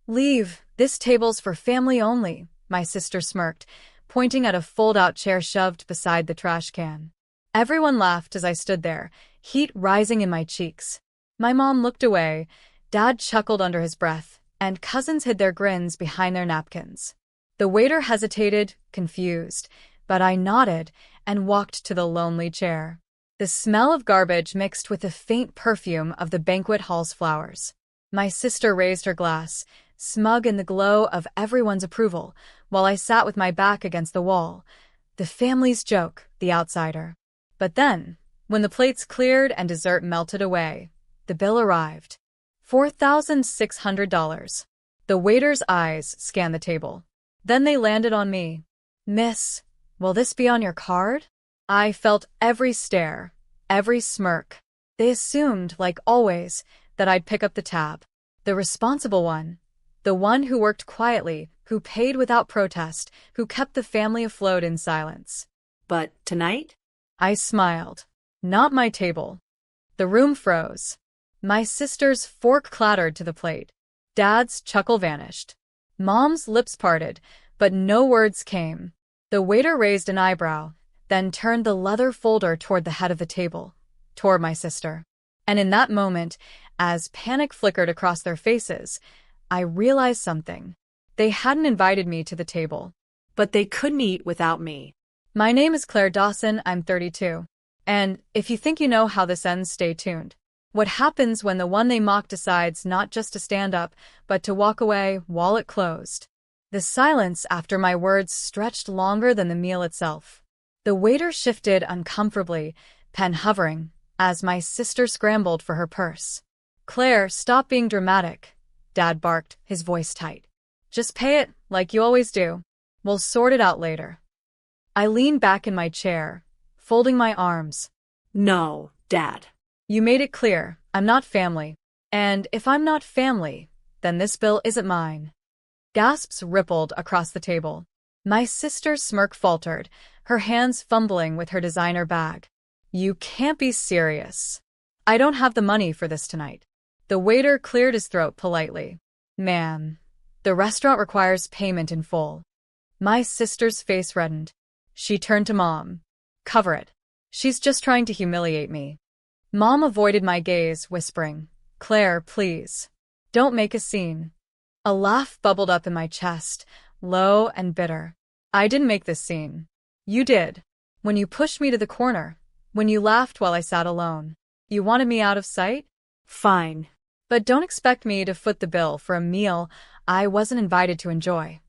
Leave, this table's for family only, my sister smirked, pointing at a fold-out chair shoved beside the trash can. Everyone laughed as I stood there, heat rising in my cheeks. My mom looked away, Dad chuckled under his breath, and cousins hid their grins behind their napkins. The waiter hesitated, confused, but I nodded and walked to the lonely chair. The smell of garbage mixed with the faint perfume of the banquet hall's flowers. My sister raised her glass, smug in the glow of everyone's approval, while I sat with my back against the wall. The family's joke, the outsider. But then, when the plates cleared and dessert melted away, the bill arrived. $4,600. The waiter's eyes scanned the table. Then they landed on me. Miss, will this be on your card? I felt every stare, every smirk. They assumed, like always, that I'd pick up the tab. The responsible one. The one who worked quietly, who paid without protest, who kept the family afloat in silence. But tonight? I smiled. Not my table. The room froze. My sister's fork clattered to the plate. Dad's chuckle vanished. Mom's lips parted, but no words came. The waiter raised an eyebrow, then turned the leather folder toward the head of the table, toward my sister. And in that moment, as panic flickered across their faces, I realized something. They hadn't invited me to the table. But they couldn't eat without me. My name is Claire Dawson, I'm 32. And if you think you know how this ends, stay tuned. What happens when the one they mock decides not just to stand up, but to walk away, wallet closed? The silence after my words stretched longer than the meal itself. The waiter shifted uncomfortably, pen hovering, as my sister scrambled for her purse. Claire, stop being dramatic, Dad barked, his voice tight. Just pay it, like you always do. We'll sort it out later. I leaned back in my chair, folding my arms. No, Dad. You made it clear, I'm not family. And if I'm not family, then this bill isn't mine. Gasps rippled across the table. My sister's smirk faltered, her hands fumbling with her designer bag. You can't be serious. I don't have the money for this tonight. The waiter cleared his throat politely. Ma'am, the restaurant requires payment in full. My sister's face reddened. She turned to Mom. Cover it. She's just trying to humiliate me. Mom avoided my gaze, whispering, Claire, please. Don't make a scene. A laugh bubbled up in my chest, low and bitter. I didn't make this scene. You did. When you pushed me to the corner. When you laughed while I sat alone. You wanted me out of sight? Fine. But don't expect me to foot the bill for a meal I wasn't invited to enjoy.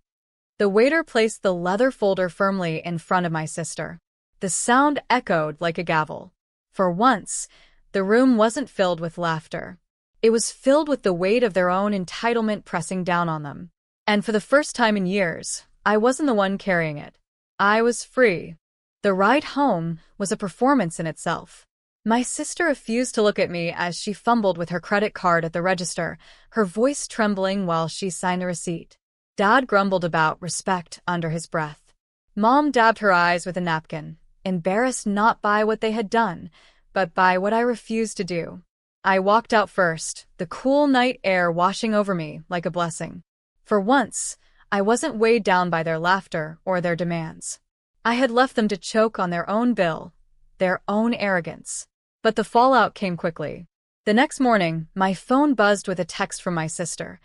The waiter placed the leather folder firmly in front of my sister. The sound echoed like a gavel. For once, the room wasn't filled with laughter. It was filled with the weight of their own entitlement pressing down on them. And for the first time in years, I wasn't the one carrying it. I was free. The ride home was a performance in itself. My sister refused to look at me as she fumbled with her credit card at the register, her voice trembling while she signed the receipt. Dad grumbled about respect under his breath. Mom dabbed her eyes with a napkin, embarrassed not by what they had done, but by what I refused to do. I walked out first, the cool night air washing over me like a blessing. For once, I wasn't weighed down by their laughter or their demands. I had left them to choke on their own bill, their own arrogance. But the fallout came quickly. The next morning, my phone buzzed with a text from my sister.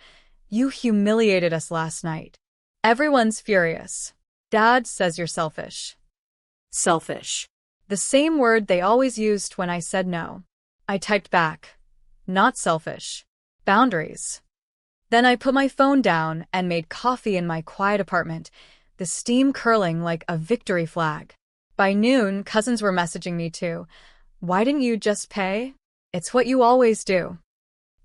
You humiliated us last night. Everyone's furious. Dad says you're selfish. Selfish. The same word they always used when I said no. I typed back. Not selfish. Boundaries. Then I put my phone down and made coffee in my quiet apartment, the steam curling like a victory flag. By noon, cousins were messaging me too. Why didn't you just pay? It's what you always do.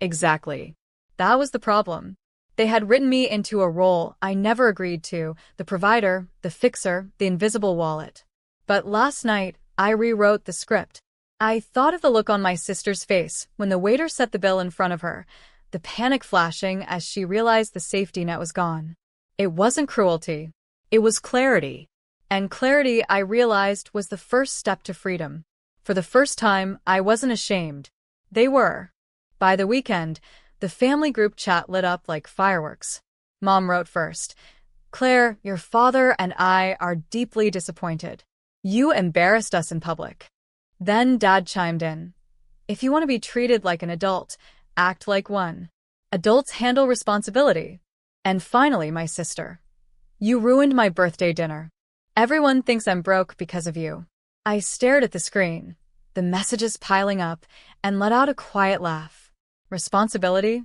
Exactly. That was the problem. They had written me into a role I never agreed to, the provider, the fixer, the invisible wallet. But last night, I rewrote the script. I thought of the look on my sister's face when the waiter set the bill in front of her, the panic flashing as she realized the safety net was gone. It wasn't cruelty. It was clarity. And clarity, I realized, was the first step to freedom. For the first time, I wasn't ashamed. They were. By the weekend, The family group chat lit up like fireworks. Mom wrote first, "Claire, your father and I are deeply disappointed. You embarrassed us in public." Then Dad chimed in, "If you want to be treated like an adult, act like one. Adults handle responsibility." And finally, my sister, "You ruined my birthday dinner. Everyone thinks I'm broke because of you." I stared at the screen, the messages piling up, and let out a quiet laugh. Responsibility?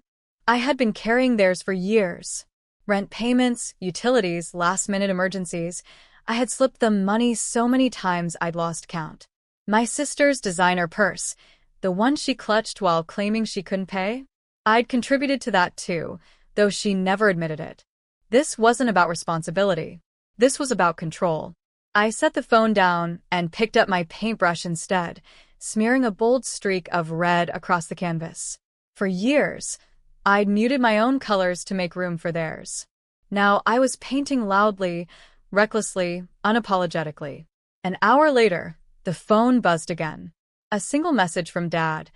I had been carrying theirs for years. Rent payments, utilities, last-minute emergencies. I had slipped them money so many times I'd lost count. My sister's designer purse, the one she clutched while claiming she couldn't pay? I'd contributed to that too, though she never admitted it. This wasn't about responsibility. This was about control. I set the phone down and picked up my paintbrush instead, smearing a bold streak of red across the canvas. For years, I'd muted my own colors to make room for theirs. Now I was painting loudly, recklessly, unapologetically. An hour later, the phone buzzed again. A single message from Dad.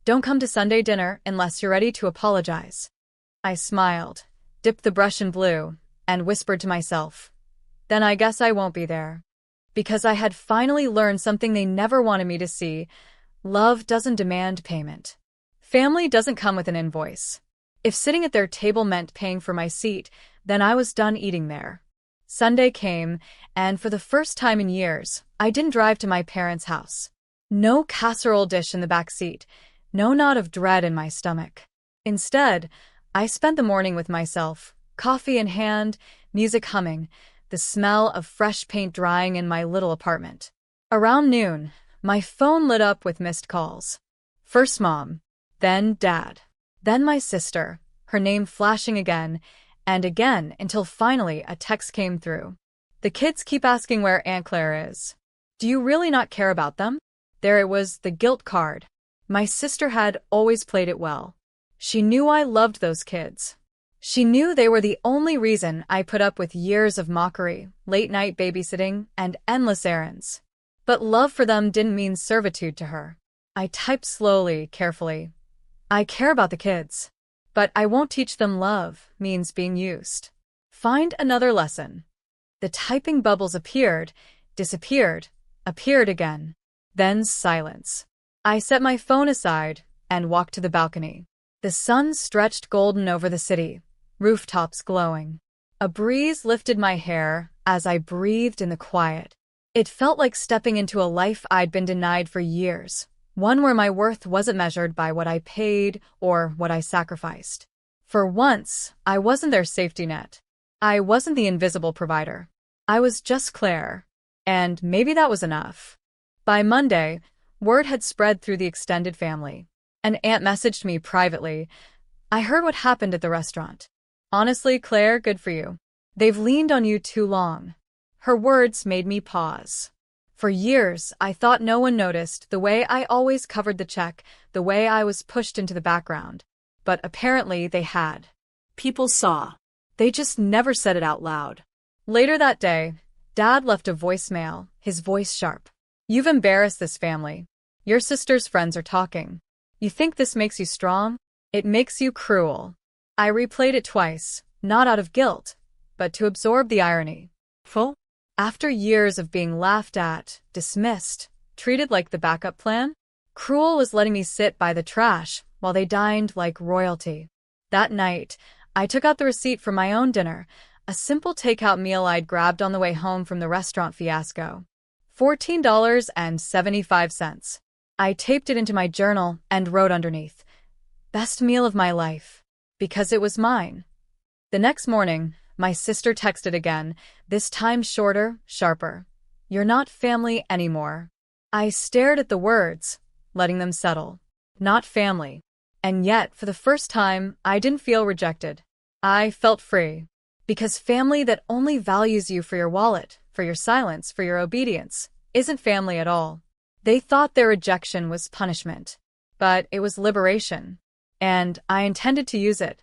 "Don't come to Sunday dinner unless you're ready to apologize." I smiled, dipped the brush in blue, and whispered to myself, "Then I guess I won't be there." Because I had finally learned something they never wanted me to see. Love doesn't demand payment. Family doesn't come with an invoice. If sitting at their table meant paying for my seat, then I was done eating there. Sunday came, and for the first time in years, I didn't drive to my parents' house. No casserole dish in the back seat, no knot of dread in my stomach. Instead, I spent the morning with myself, coffee in hand, music humming, the smell of fresh paint drying in my little apartment. Around noon, my phone lit up with missed calls. First Mom, then Dad, then my sister, her name flashing again and again until finally a text came through. "The kids keep asking where Aunt Claire is. Do you really not care about them?" There it was, the guilt card. My sister had always played it well. She knew I loved those kids. She knew they were the only reason I put up with years of mockery, late-night babysitting, and endless errands. But love for them didn't mean servitude to her. I typed slowly, carefully. "I care about the kids, but I won't teach them love means being used. Find another lesson." The typing bubbles appeared, disappeared, appeared again. Then silence. I set my phone aside and walked to the balcony. The sun stretched golden over the city, rooftops glowing. A breeze lifted my hair as I breathed in the quiet. It felt like stepping into a life I'd been denied for years, one where my worth wasn't measured by what I paid or what I sacrificed. For once, I wasn't their safety net. I wasn't the invisible provider. I was just Claire, and maybe that was enough. By Monday, word had spread through the extended family. An aunt messaged me privately, "I heard what happened at the restaurant. Honestly, Claire, good for you. They've leaned on you too long." Her words made me pause. For years, I thought no one noticed the way I always covered the check, the way I was pushed into the background. But apparently they had. People saw. They just never said it out loud. Later that day, Dad left a voicemail, his voice sharp. "You've embarrassed this family. Your sister's friends are talking. You think this makes you strong? It makes you cruel." I replayed it twice, not out of guilt, but to absorb the irony. Full? After years of being laughed at, dismissed, treated like the backup plan, Cruel was letting me sit by the trash while they dined like royalty. That night, I took out the receipt for my own dinner, a simple takeout meal I'd grabbed on the way home from the restaurant fiasco. $14.75. I taped it into my journal and wrote underneath, "Best meal of my life," because it was mine. The next morning, my sister texted again, this time shorter, sharper. "You're not family anymore." I stared at the words, letting them settle. Not family. And yet, for the first time, I didn't feel rejected. I felt free. Because family that only values you for your wallet, for your silence, for your obedience, isn't family at all. They thought their rejection was punishment. But it was liberation. And I intended to use it.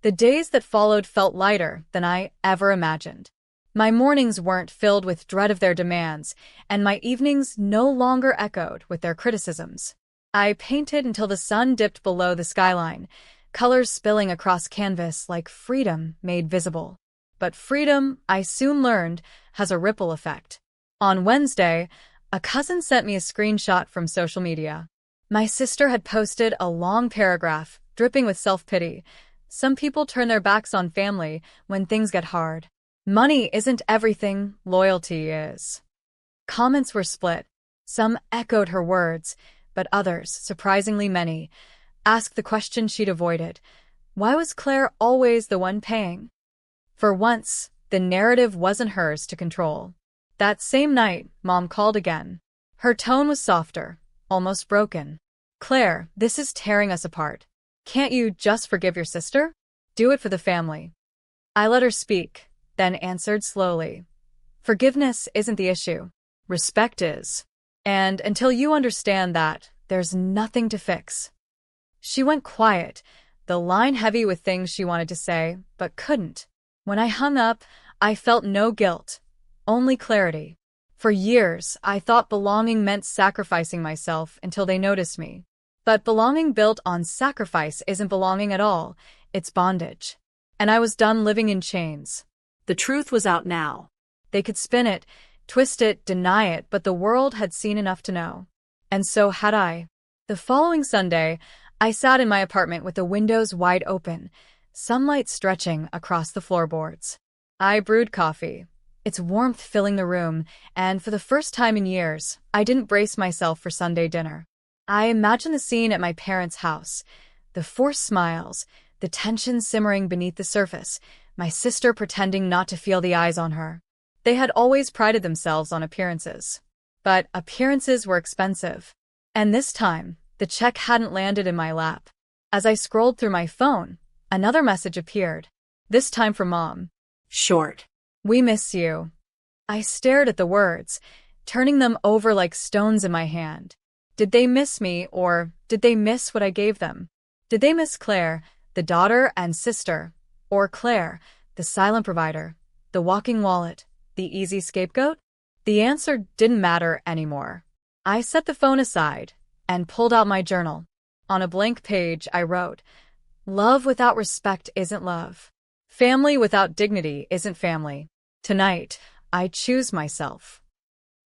The days that followed felt lighter than I ever imagined. My mornings weren't filled with dread of their demands, and my evenings no longer echoed with their criticisms. I painted until the sun dipped below the skyline, colors spilling across canvas like freedom made visible. But freedom, I soon learned, has a ripple effect. On Wednesday, a cousin sent me a screenshot from social media. My sister had posted a long paragraph, dripping with self-pity. Some people turn their backs on family when things get hard. Money isn't everything, loyalty is. Comments were split. Some echoed her words, but others, surprisingly many, asked the question she'd avoided. Why was Claire always the one paying? For once, the narrative wasn't hers to control. That same night, Mom called again. Her tone was softer, almost broken. Claire, this is tearing us apart. Can't you just forgive your sister? Do it for the family. I let her speak, then answered slowly. Forgiveness isn't the issue. Respect is. And until you understand that, there's nothing to fix. She went quiet, the line heavy with things she wanted to say, but couldn't. When I hung up, I felt no guilt, only clarity. For years, I thought belonging meant sacrificing myself until they noticed me. But belonging built on sacrifice isn't belonging at all, it's bondage. And I was done living in chains. The truth was out now. They could spin it, twist it, deny it, but the world had seen enough to know. And so had I. The following Sunday, I sat in my apartment with the windows wide open, sunlight stretching across the floorboards. I brewed coffee, its warmth filling the room, and for the first time in years, I didn't brace myself for Sunday dinner. I imagined the scene at my parents' house, the forced smiles, the tension simmering beneath the surface, my sister pretending not to feel the eyes on her. They had always prided themselves on appearances. But appearances were expensive. And this time, the check hadn't landed in my lap. As I scrolled through my phone, another message appeared. This time from Mom. Short. We miss you. I stared at the words, turning them over like stones in my hand. Did they miss me, or did they miss what I gave them? Did they miss Claire, the daughter and sister, or Claire, the silent provider, the walking wallet, the easy scapegoat? The answer didn't matter anymore. I set the phone aside and pulled out my journal. On a blank page, I wrote, "Love without respect isn't love. Family without dignity isn't family. Tonight, I choose myself."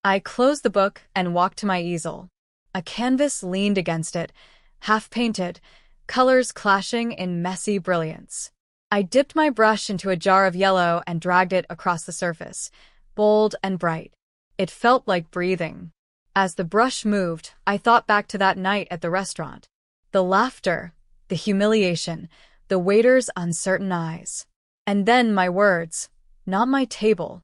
I closed the book and walked to my easel. A canvas leaned against it, half-painted, colors clashing in messy brilliance. I dipped my brush into a jar of yellow and dragged it across the surface, bold and bright. It felt like breathing. As the brush moved, I thought back to that night at the restaurant. The laughter, the humiliation, the waiter's uncertain eyes. And then my words, not my table.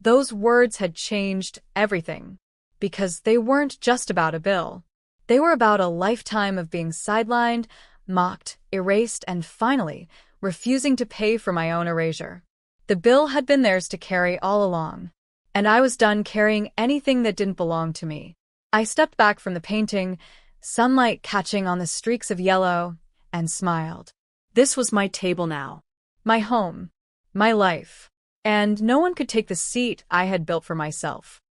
Those words had changed everything. Because they weren't just about a bill. They were about a lifetime of being sidelined, mocked, erased, and finally, refusing to pay for my own erasure. The bill had been theirs to carry all along. And I was done carrying anything that didn't belong to me. I stepped back from the painting, sunlight catching on the streaks of yellow, and smiled. This was my table now. My home. My life. And no one could take the seat I had built for myself.